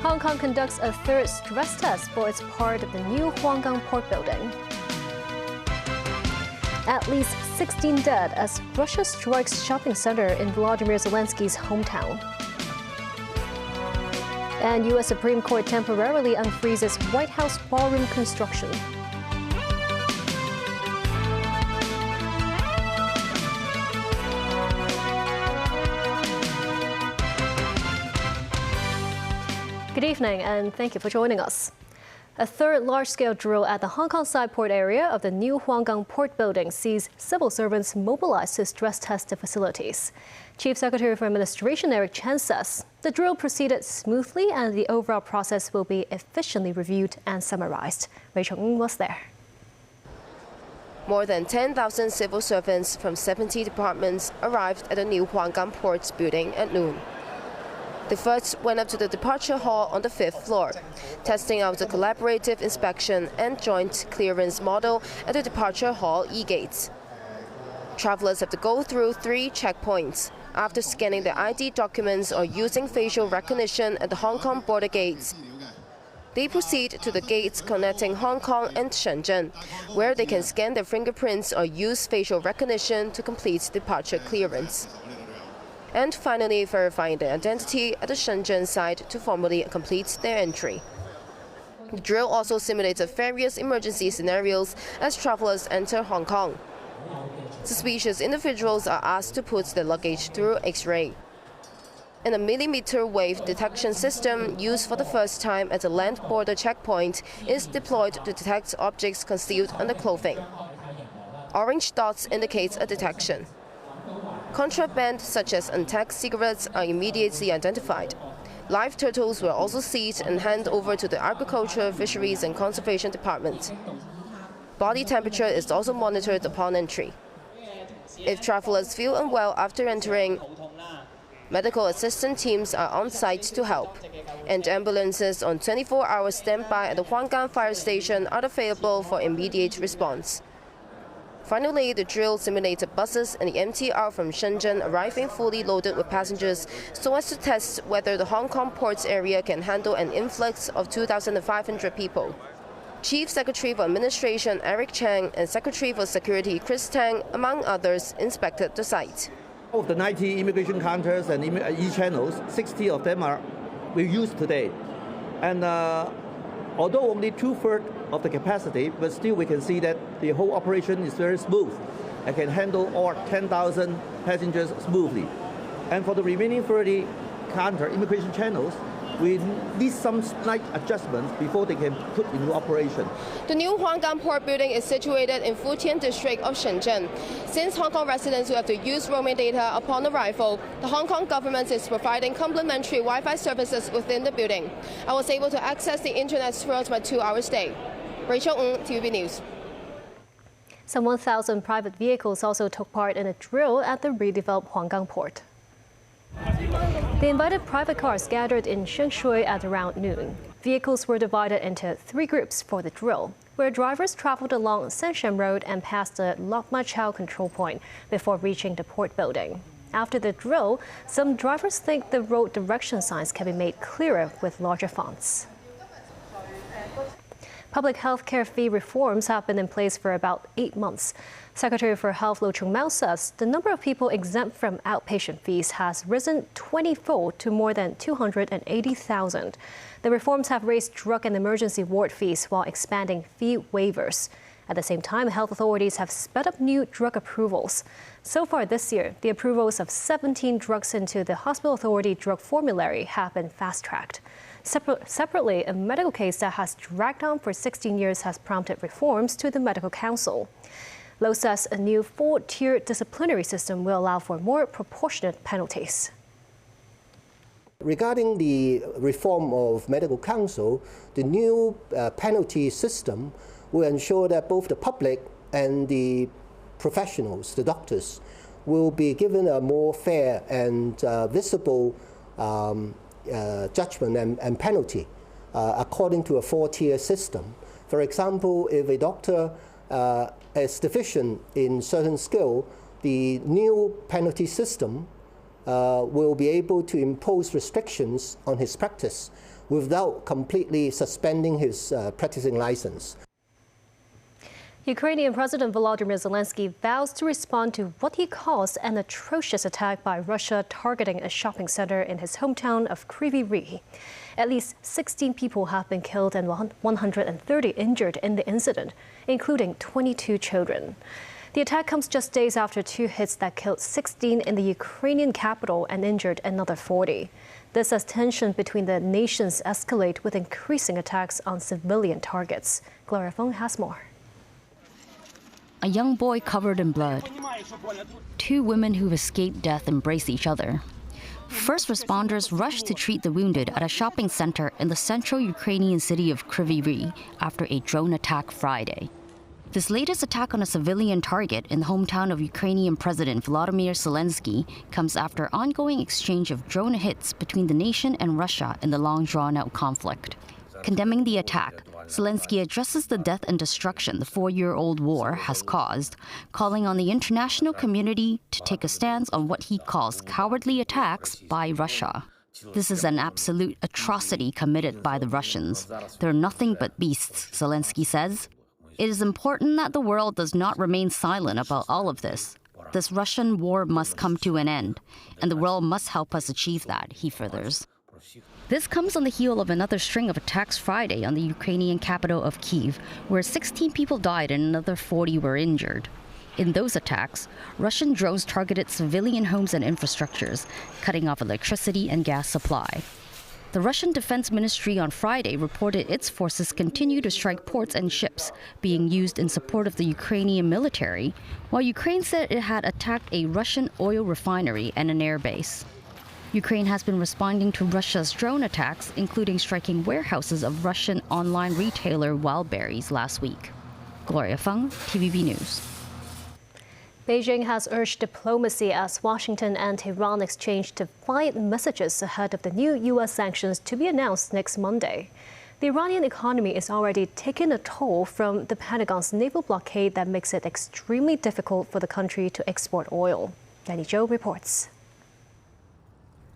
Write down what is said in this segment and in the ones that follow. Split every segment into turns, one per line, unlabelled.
Hong Kong conducts a third stress test for its part of the new Huanggang Port building. At least 16 dead as Russia strikes shopping center in Volodymyr Zelensky's hometown. And U.S. Supreme Court temporarily unfreezes White House ballroom construction. Good evening, and thank you for joining us. A third large-scale drill at the Hong Kong side port area of the new Huanggang Port building sees civil servants mobilized to stress test the facilities. Chief Secretary for Administration Eric Chen says the drill proceeded smoothly and the overall process will be efficiently reviewed and summarized. Rachel Ng was there.
More than 10,000 civil servants from 70 departments arrived at the new Huanggang Port building at noon. The first went up to the departure hall on the 5th floor, testing out the collaborative inspection and joint clearance model at the departure hall e-gates. Travelers have to go through 3 checkpoints after scanning their ID documents or using facial recognition at the Hong Kong border gates. They proceed to the gates connecting Hong Kong and Shenzhen, where they can scan their fingerprints or use facial recognition to complete departure clearance. And finally verifying their identity at the Shenzhen side to formally complete their entry. The drill also simulated various emergency scenarios as travelers enter Hong Kong. Suspicious individuals are asked to put their luggage through X-ray. And a millimeter wave detection system used for the first time at the land border checkpoint is deployed to detect objects concealed under clothing. Orange dots indicate a detection. Contraband such as untaxed cigarettes are immediately identified. Live turtles were also seized and handed over to the Agriculture, Fisheries and Conservation Department. Body temperature is also monitored upon entry. If travelers feel unwell after entering, medical assistant teams are on site to help, and ambulances on 24-hour standby at the Huanggang Fire Station are available for immediate response. Finally, the drill simulated buses and the MTR from Shenzhen arriving fully loaded with passengers so as to test whether the Hong Kong ports area can handle an influx of 2,500 people. Chief Secretary for Administration Eric Chang and Secretary for Security Chris Tang, among others, inspected the site.
Of the 90 immigration counters and e-channels, 60 of them we use today. And although only 2/3 of the capacity, but still we can see that the whole operation is very smooth and can handle all 10,000 passengers smoothly. And for the remaining 30 counter immigration channels, we need some slight adjustments before they can put into operation.
The new Huanggang Port building is situated in Futian district of Shenzhen. Since Hong Kong residents will have to use roaming data upon arrival, the Hong Kong government is providing complimentary Wi-Fi services within the building. I was able to access the internet throughout my 2-hour stay. Rachel Ng, TVB News.
Some 1,000 private vehicles also took part in a drill at the redeveloped Huanggang Port. The invited private cars gathered in Shengshui at around noon. Vehicles were divided into 3 groups for the drill, where drivers traveled along Sansham Road and past the Lok Ma Chau control point before reaching the port building. After the drill, some drivers think the road direction signs can be made clearer with larger fonts. Public health care fee reforms have been in place for about 8 months. Secretary for Health Lo Chung-mau says the number of people exempt from outpatient fees has risen 20-fold to more than 280,000. The reforms have raised drug and emergency ward fees while expanding fee waivers. At the same time, health authorities have sped up new drug approvals. So far this year, the approvals of 17 drugs into the Hospital Authority drug formulary have been fast-tracked. Separately, a medical case that has dragged on for 16 years has prompted reforms to the Medical Council. Lo says a new 4-tier disciplinary system will allow for more proportionate penalties.
Regarding the reform of Medical Council, the new penalty system will ensure that both the public and the professionals, the doctors, will be given a more fair and visible judgment and penalty according to a 4-tier system. For example, if a doctor is deficient in certain skill, the new penalty system will be able to impose restrictions on his practice without completely suspending his practicing license.
Ukrainian President Volodymyr Zelensky vows to respond to what he calls an atrocious attack by Russia targeting a shopping center in his hometown of Kryvyi Rih. At least 16 people have been killed and 130 injured in the incident, including 22 children. The attack comes just days after two hits that killed 16 in the Ukrainian capital and injured another 40. This as tension between the nations escalate with increasing attacks on civilian targets. Gloria Feng has more.
A young boy covered in blood. Two women who've escaped death embrace each other. First responders rushed to treat the wounded at a shopping center in the central Ukrainian city of Kryvyi Rih after a drone attack Friday. This latest attack on a civilian target in the hometown of Ukrainian President Volodymyr Zelensky comes after ongoing exchange of drone hits between the nation and Russia in the long drawn-out conflict. Condemning the attack, Zelensky addresses the death and destruction the four-year-old war has caused, calling on the international community to take a stance on what he calls cowardly attacks by Russia. This is an absolute atrocity committed by the Russians. They're nothing but beasts, Zelensky says. It is important that the world does not remain silent about all of this. This Russian war must come to an end, and the world must help us achieve that, he furthers. This comes on the heel of another string of attacks Friday on the Ukrainian capital of Kyiv, where 16 people died and another 40 were injured. In those attacks, Russian drones targeted civilian homes and infrastructures, cutting off electricity and gas supply. The Russian Defense Ministry on Friday reported its forces continue to strike ports and ships being used in support of the Ukrainian military, while Ukraine said it had attacked a Russian oil refinery and an airbase. Ukraine has been responding to Russia's drone attacks, including striking warehouses of Russian online retailer Wildberries last week. Gloria Feng, TVB News.
Beijing has urged diplomacy as Washington and Tehran exchange defiant messages ahead of the new U.S. sanctions to be announced next Monday. The Iranian economy is already taking a toll from the Pentagon's naval blockade that makes it extremely difficult for the country to export oil. Danny Zhou reports.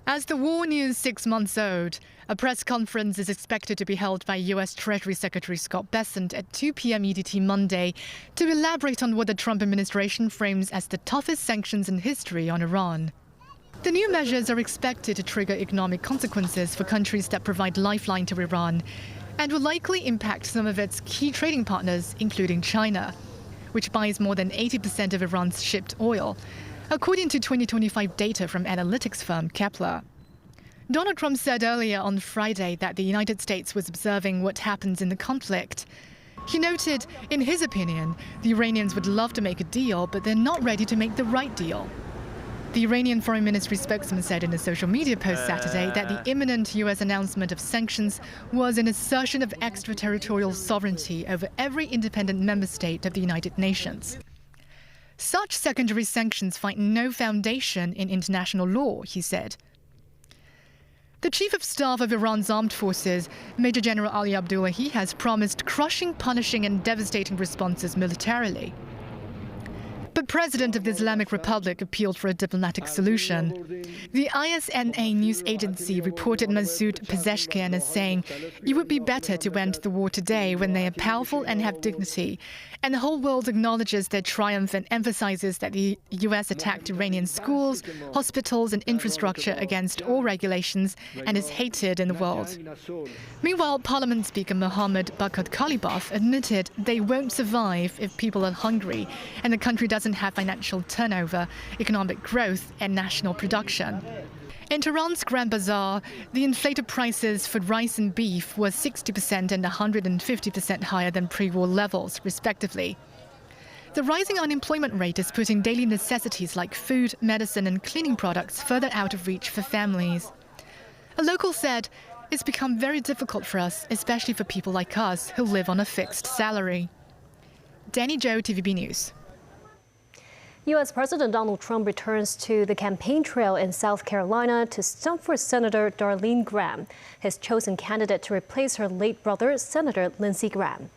As the war nears 6 months old, a press conference is expected to be held by U.S. Treasury Secretary Scott Bessent at 2 p.m. EDT Monday to elaborate on what the Trump administration frames as the toughest sanctions in history on Iran. The new measures are expected to trigger economic consequences for countries that provide lifeline to Iran and will likely impact some of its key trading partners, including China, which buys more than 80% of Iran's shipped oil, according to 2025 data from analytics firm Kepler. Donald Trump said earlier on Friday that the United States was observing what happens in the conflict. He noted, in his opinion, the Iranians would love to make a deal, but they're not ready to make the right deal. The Iranian Foreign Ministry spokesman said in a social media post Saturday that the imminent U.S. announcement of sanctions was an assertion of extraterritorial sovereignty over every independent member state of the United Nations. Such secondary sanctions find no foundation in international law, he said. The Chief of Staff of Iran's armed forces, Major General Ali Abdullahi, has promised crushing, punishing and devastating responses militarily. But President of the Islamic Republic appealed for a diplomatic solution. The ISNA news agency reported Masoud Pezeshkian as saying, "It would be better to end the war today when they are powerful and have dignity." And the whole world acknowledges their triumph and emphasizes that the U.S. attacked Iranian schools, hospitals and infrastructure against all regulations and is hated in the world. Meanwhile, Parliament Speaker Mohammad Bagher Ghalibaf admitted they won't survive if people are hungry and the country doesn't have financial turnover, economic growth and national production. In Tehran's Grand Bazaar, the inflated prices for rice and beef were 60% and 150% higher than pre-war levels, respectively. The rising unemployment rate is putting daily necessities like food, medicine and cleaning products further out of reach for families. A local said, "It's become very difficult for us, especially for people like us who live on a fixed salary." Danny Zhou, TVB News.
U.S. President Donald Trump returns to the campaign trail in South Carolina to stump for Senator Darlene Graham, his chosen candidate to replace her late brother, Senator Lindsey Graham.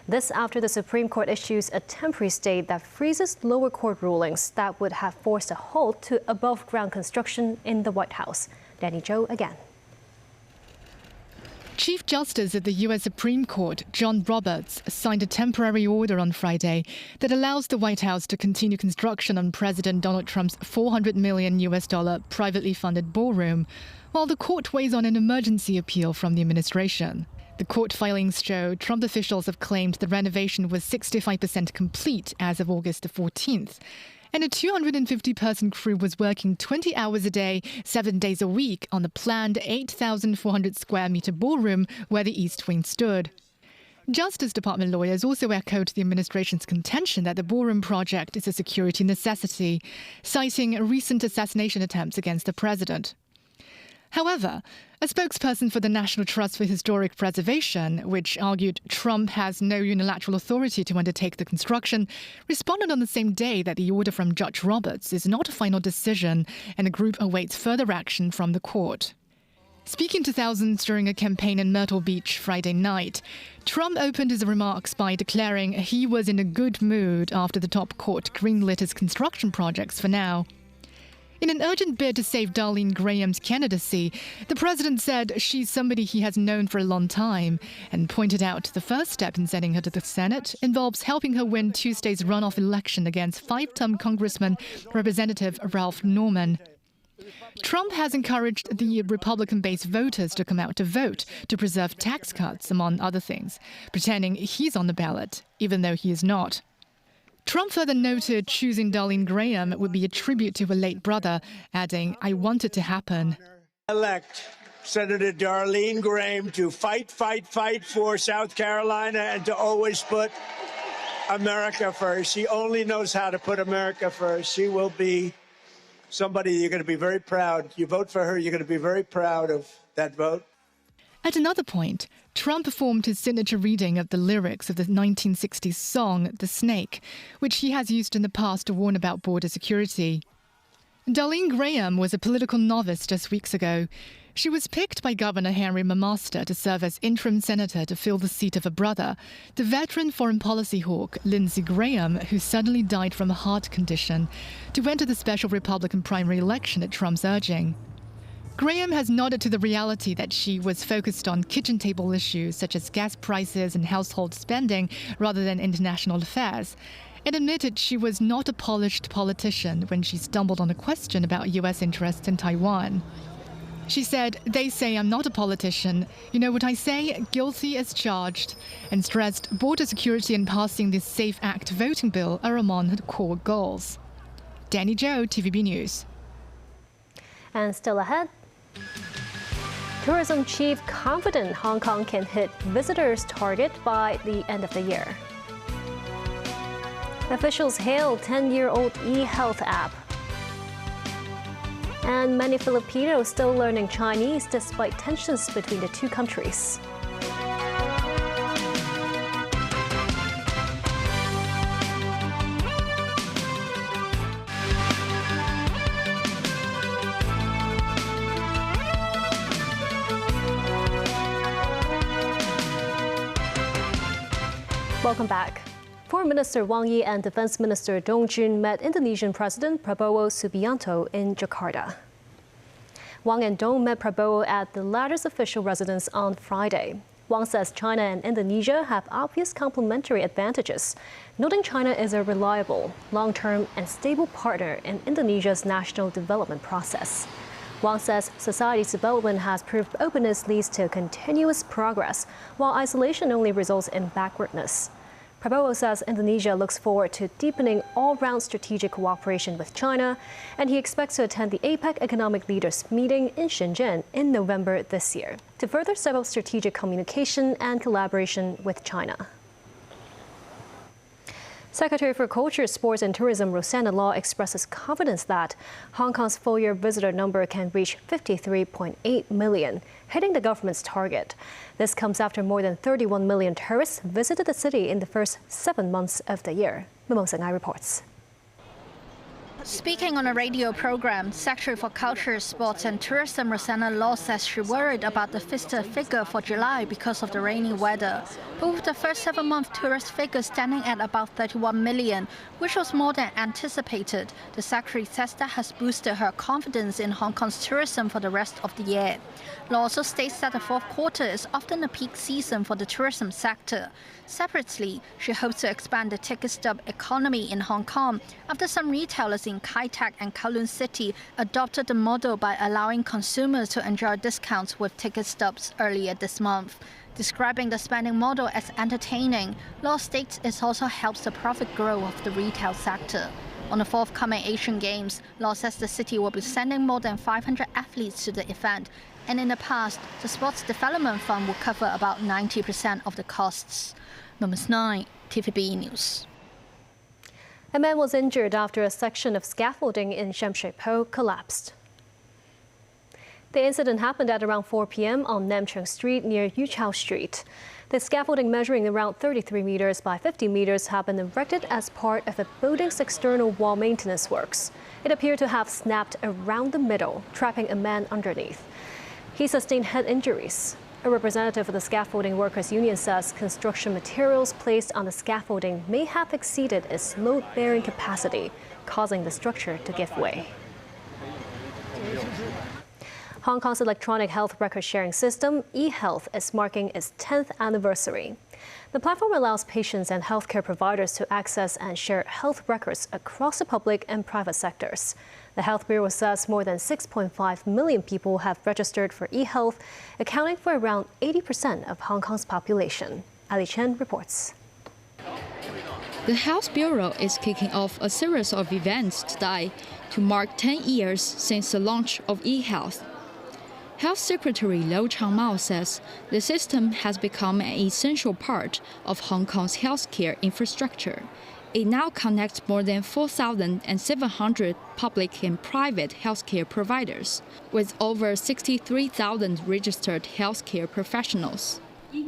This after the Supreme Court issues a temporary stay that freezes lower court rulings that would have forced a halt to above-ground construction in the White House. Danny Zhou again.
Chief Justice of the U.S. Supreme Court, John Roberts, signed a temporary order on Friday that allows the White House to continue construction on President Donald Trump's $400 million privately funded ballroom, while the court weighs on an emergency appeal from the administration. The court filings show Trump officials have claimed the renovation was 65% complete as of August the 14th. And a 250-person crew was working 20 hours a day, 7 days a week on the planned 8,400 square meter ballroom where the East Wing stood. Justice Department lawyers also echoed the administration's contention that the ballroom project is a security necessity, citing recent assassination attempts against the president. However, a spokesperson for the National Trust for Historic Preservation, which argued Trump has no unilateral authority to undertake the construction, responded on the same day that the order from Judge Roberts is not a final decision and the group awaits further action from the court. Speaking to thousands during a campaign in Myrtle Beach Friday night, Trump opened his remarks by declaring he was in a good mood after the top court greenlit his construction projects for now. In an urgent bid to save Darlene Graham's candidacy, the president said she's somebody he has known for a long time and pointed out the first step in sending her to the Senate involves helping her win Tuesday's runoff election against five-term Congressman Representative Ralph Norman. Trump has encouraged the Republican-based voters to come out to vote to preserve tax cuts, among other things, pretending he's on the ballot, even though he is not. Trump further noted choosing Darlene Graham would be a tribute to her late brother, adding, "I want it to happen."
Elect Senator Darlene Graham to fight for South Carolina and to always put America first. She only knows how to put America first. She will be somebody you're going to be very proud. You vote for her, you're going to be very proud of that vote.
At another point, Trump performed his signature reading of the lyrics of the 1960s song The Snake, which he has used in the past to warn about border security. Darlene Graham was a political novice just weeks ago. She was picked by Governor Henry McMaster to serve as interim senator to fill the seat of her brother, the veteran foreign policy hawk Lindsey Graham, who suddenly died from a heart condition, to enter the special Republican primary election at Trump's urging. Graham has nodded to the reality that she was focused on kitchen table issues such as gas prices and household spending rather than international affairs, and admitted she was not a polished politician when she stumbled on a question about U.S. interests in Taiwan. She said, "They say I'm not a politician. You know what I say? Guilty as charged," and stressed border security and passing the SAFE Act voting bill are among her core goals. Danny Zhou, TVB News.
And still ahead, tourism chief confident Hong Kong can hit visitors' target by the end of the year. Officials hail 10-year-old e-health app. And many Filipinos still learning Chinese despite tensions between the two countries. Welcome back. Foreign Minister Wang Yi and Defense Minister Dong Jun met Indonesian President Prabowo Subianto in Jakarta. Wang and Dong met Prabowo at the latter's official residence on Friday. Wang says China and Indonesia have obvious complementary advantages, noting China is a reliable, long-term and stable partner in Indonesia's national development process. Wang says society's development has proved openness leads to continuous progress, while isolation only results in backwardness. Prabowo says Indonesia looks forward to deepening all-round strategic cooperation with China, and he expects to attend the APEC Economic Leaders meeting in Shenzhen in November this year to further step up strategic communication and collaboration with China. Secretary for Culture, Sports and Tourism Rosanna Law expresses confidence that Hong Kong's full-year visitor number can reach 53.8 million, hitting the government's target. This comes after more than 31 million tourists visited the city in the first 7 months of the year. Mimosa Ngai reports.
Speaking on a radio program, Secretary for Culture, Sports and Tourism Rosanna Law says she worried about the visitor figure for July because of the rainy weather. But with the first 7-month tourist figure standing at about 31 million, which was more than anticipated, the Secretary says that has boosted her confidence in Hong Kong's tourism for the rest of the year. Law also states that the fourth quarter is often a peak season for the tourism sector. Separately, she hopes to expand the ticket stub economy in Hong Kong after some retailers in Kai Tak and Kowloon City adopted the model by allowing consumers to enjoy discounts with ticket stubs earlier this month. Describing the spending model as entertaining, Law states it also helps the profit growth of the retail sector. On the forthcoming Asian Games, Law says the city will be sending more than 500 athletes to the event, and in the past, the Sports Development Fund will cover about 90% of the costs. Numbers 9, TVB News.
A man was injured after a section of scaffolding in Sham Shui Po collapsed. The incident happened at around 4 p.m. on Nam Chung Street near Yu Chao Street. The scaffolding measuring around 33 meters by 50 meters had been erected as part of a building's external wall maintenance works. It appeared to have snapped around the middle, trapping a man underneath. He sustained head injuries. A representative of the Scaffolding Workers Union says construction materials placed on the scaffolding may have exceeded its load-bearing capacity, causing the structure to give way. Hong Kong's electronic health record-sharing system, eHealth, is marking its 10th anniversary. The platform allows patients and healthcare providers to access and share health records across the public and private sectors. The Health Bureau says more than 6.5 million people have registered for eHealth, accounting for around 80% of Hong Kong's population. Ali Chen reports.
The Health Bureau is kicking off a series of events today to mark 10 years since the launch of eHealth. Health Secretary Lo Changmao says the system has become an essential part of Hong Kong's healthcare infrastructure. It now connects more than 4,700 public and private healthcare providers, with over 63,000 registered healthcare professionals.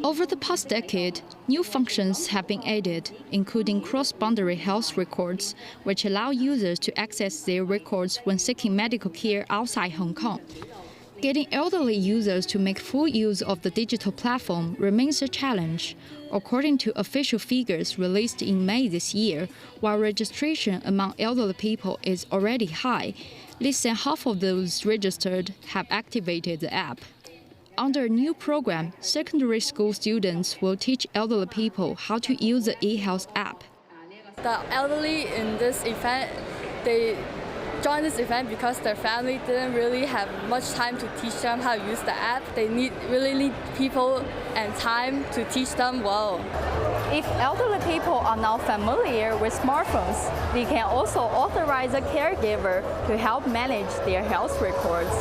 Over the past decade, new functions have been added, including cross-boundary health records, which allow users to access their records when seeking medical care outside Hong Kong. Getting elderly users to make full use of the digital platform remains a challenge. According to official figures released in May this year, while registration among elderly people is already high, less than half of those registered have activated the app. Under a new program, secondary school students will teach elderly people how to use the eHealth app.
The elderly in this event, they joined this event because their family didn't really have much time to teach them how to use the app. They really need people and time to teach them well.
If elderly people are now familiar with smartphones, they can also authorize a caregiver to help manage their health records.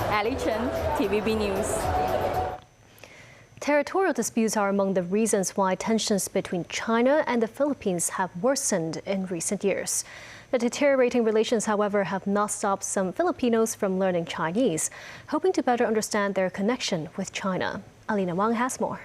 Ali Chen, TVB News.
Territorial disputes are among the reasons why tensions between China and the Philippines have worsened in recent years. The deteriorating relations, however, have not stopped some Filipinos from learning Chinese, hoping to better understand their connection with China. Alina Wang has more.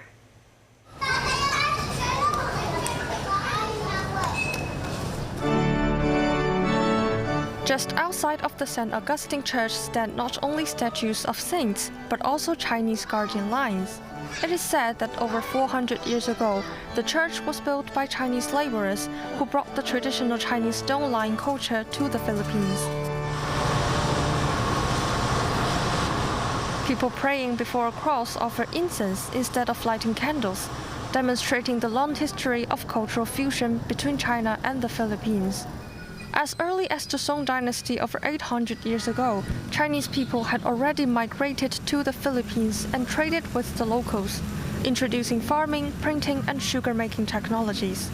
Just outside of the St. Augustine Church stand not only statues of saints, but also Chinese guardian lions. It is said that over 400 years ago, the church was built by Chinese laborers who brought the traditional Chinese stone lion culture to the Philippines. People praying before a cross offer incense instead of lighting candles, demonstrating the long history of cultural fusion between China and the Philippines. As early as the Song dynasty over 800 years ago, Chinese people had already migrated to the Philippines and traded with the locals, introducing farming, printing, and sugar-making technologies.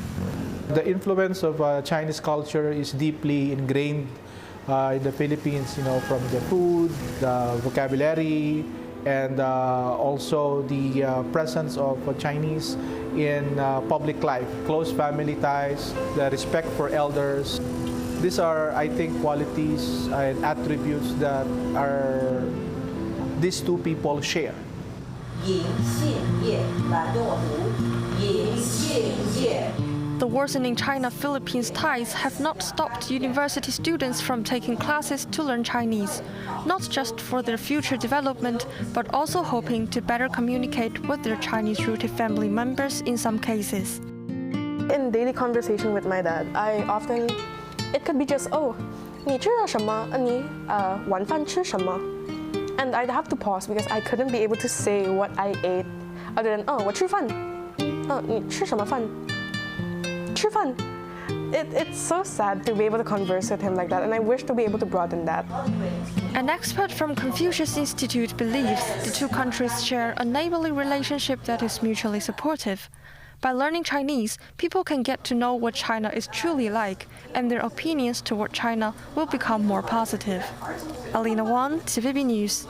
The influence of Chinese culture is deeply ingrained in the Philippines, from the food, the vocabulary, and also the presence of Chinese in public life, close family ties, the respect for elders. These are, I think, qualities and attributes that these two people share.
The worsening China-Philippines ties have not stopped university students from taking classes to learn Chinese, not just for their future development, but also hoping to better communicate with their Chinese-rooted family members in some cases.
In daily conversation with my dad, it could be just, oh, 你吃了什么? 你晚饭吃什么? And I'd have to pause because I couldn't be able to say what I ate other than, oh, 我吃饭. 你吃什么饭? 吃饭. It's so sad to be able to converse with him like that, and I wish to be able to broaden that.
An expert from Confucius Institute believes the two countries share a neighborly relationship that is mutually supportive. By learning Chinese, people can get to know what China is truly like, and their opinions toward China will become more positive. Alina Wang, TVB News.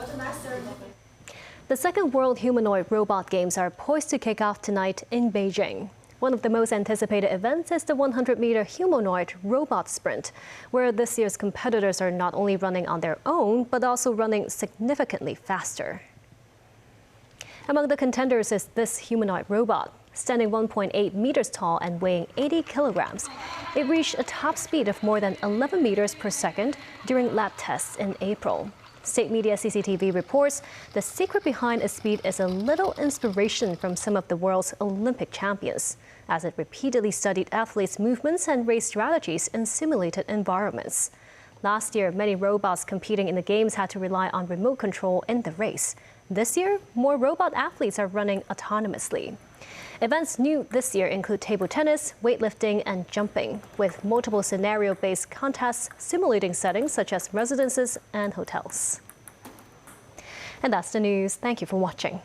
The second World Humanoid Robot Games are poised to kick off tonight in Beijing. One of the most anticipated events is the 100-meter humanoid robot sprint, where this year's competitors are not only running on their own, but also running significantly faster. Among the contenders is this humanoid robot. Standing 1.8 meters tall and weighing 80 kilograms, it reached a top speed of more than 11 meters per second during lab tests in April. State media CCTV reports the secret behind its speed is a little inspiration from some of the world's Olympic champions, as it repeatedly studied athletes' movements and race strategies in simulated environments. Last year, many robots competing in the games had to rely on remote control in the race. This year, more robot athletes are running autonomously. Events new this year include table tennis, weightlifting, and jumping, with multiple scenario-based contests simulating settings such as residences and hotels. And that's the news. Thank you for watching.